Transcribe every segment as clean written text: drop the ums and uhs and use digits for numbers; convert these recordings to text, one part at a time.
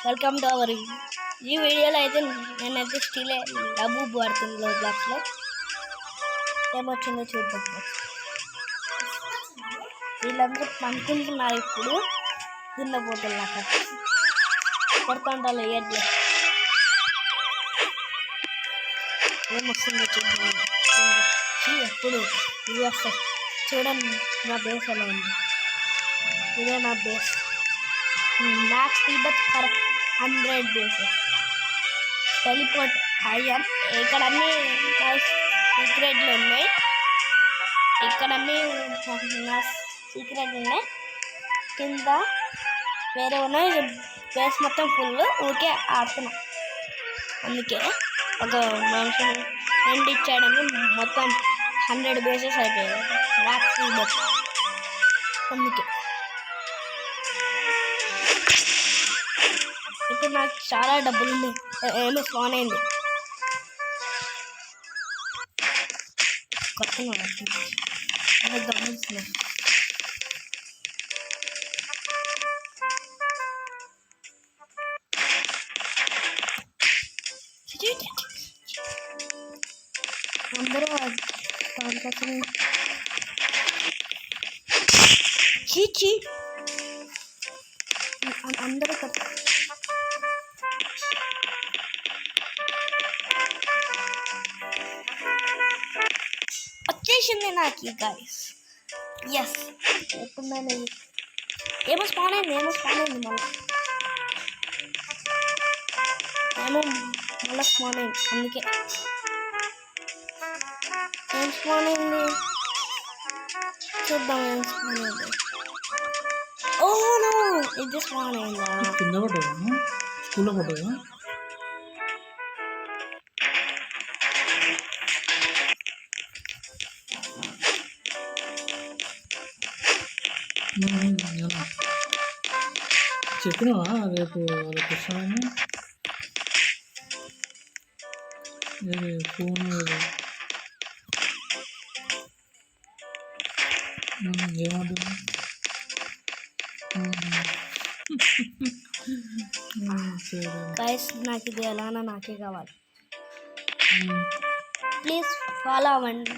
Welcome to our ఈ వీడియోలో అయితే నేనైతే స్టిల్ డబ్బు ఆడుతుంది బ్లాక్స్లో ఏమొచ్చిందో చూద్దాం. వీళ్ళందరూ పంచుకుంటున్నారు ఇప్పుడు దున్నపోతున్నారు కొడుతుంటారు ఎడ్లు ఏమొస్తుందో చూద్దాం. ఎప్పుడు ఇవి వస్తాయి చూడండి. నా బేస్ ఎలా ఉంది, ఇదే నా బేస్. మ్యాక్స్ టీబత్ ఫర్ 100 బేసెస్. టెలిపోర్ట్ ఐఎన్ ఇక్కడ అన్నీ సీక్రెట్లు ఉన్నాయి, ఇక్కడ అన్నీ నా సీక్రెట్లు ఉన్నాయి, కింద వేరే ఉన్నాయి. బేస్ మొత్తం ఫుల్ ఊరికే ఆడుతున్నాం. అందుకే ఒక మనిషి ఎండ్ ఇచ్చాడని మొత్తం 100 బేసెస్ అయిపోయాయి మ్యాక్స్ టీబత్. అందుకే ఇప్పుడు నాకు చాలా డబ్బులు ఉన్నాయి. ఏమో స్పాన్ అయింది కొత్తగా గమనిస్తున్నాను. అందరూ చీచి అందరూ వచ్చేసింది నాకు గైస్. ఎస్ ఎప్పుడు నేను ఏమో స్పాన్ అయింది మళ్ళీ స్పాన్ అయింది. అందుకే ఏం స్పాన్ అయింది చూద్దాం. ఏం స్పాన్ అయింది? ఓ నో, ఇది స్పాన్ అయిందా? కింద పడ్డా స్కూల్లో పడ్డా. చెప్పినావా రేపు వాళ్ళకి వస్తానని? ఫోన్ ఏమంటున్నా? గైస్ నాకు ఇది ఎలానా నాకే కావాలి. ప్లీజ్ ఫాలో అవ్వండి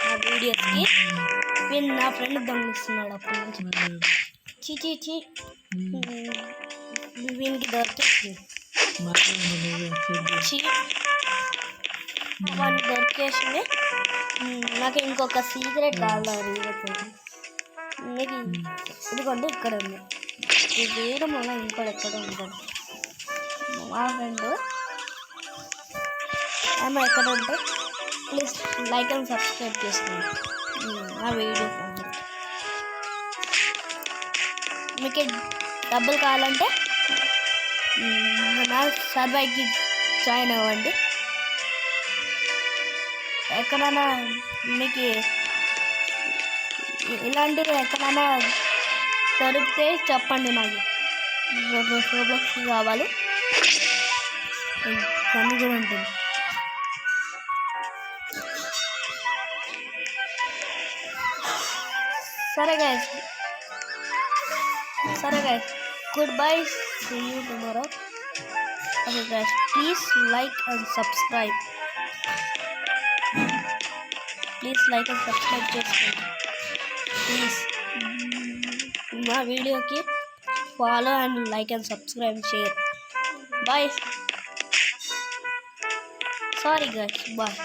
నా వీడియోస్కి. నేను నా ఫ్రెండ్ దొంగిస్తున్నాడు అప్పటి నుంచి. చీ వీనికి దొరికేసి వాడికి దొరికేసింది. నాకు ఇంకొక సీక్రెట్ కావాలి. మీకు ఇదిగోండి ఇక్కడ ఉంది. ఇది వేయడం వల్ల ఇంకోటి ఉంటాడు మా ఫ్రెండ్. ఏమో ఎక్కడ ఉంటే ప్లీజ్ లైక్ అండ్ సబ్స్క్రైబ్ చేసుకోండి నా వీడియోస్. మీకు డబ్బులు కావాలంటే నా సర్వైకి జాయిన్ అవ్వండి. ఎక్కడైనా మీకు ఇలాంటివి ఎక్కడైనా దొరికితే చెప్పండి. నాకు రోబ్లాక్స్ కావాలి, గన్ కూడా ఉంటుంది. సరే guys goodbye, see you tomorrow. Okay guys, please like and subscribe. చేసుకోండి ప్లీజ్. మా వీడియోకి follow and like and subscribe share. Bye. Sorry guys, bye.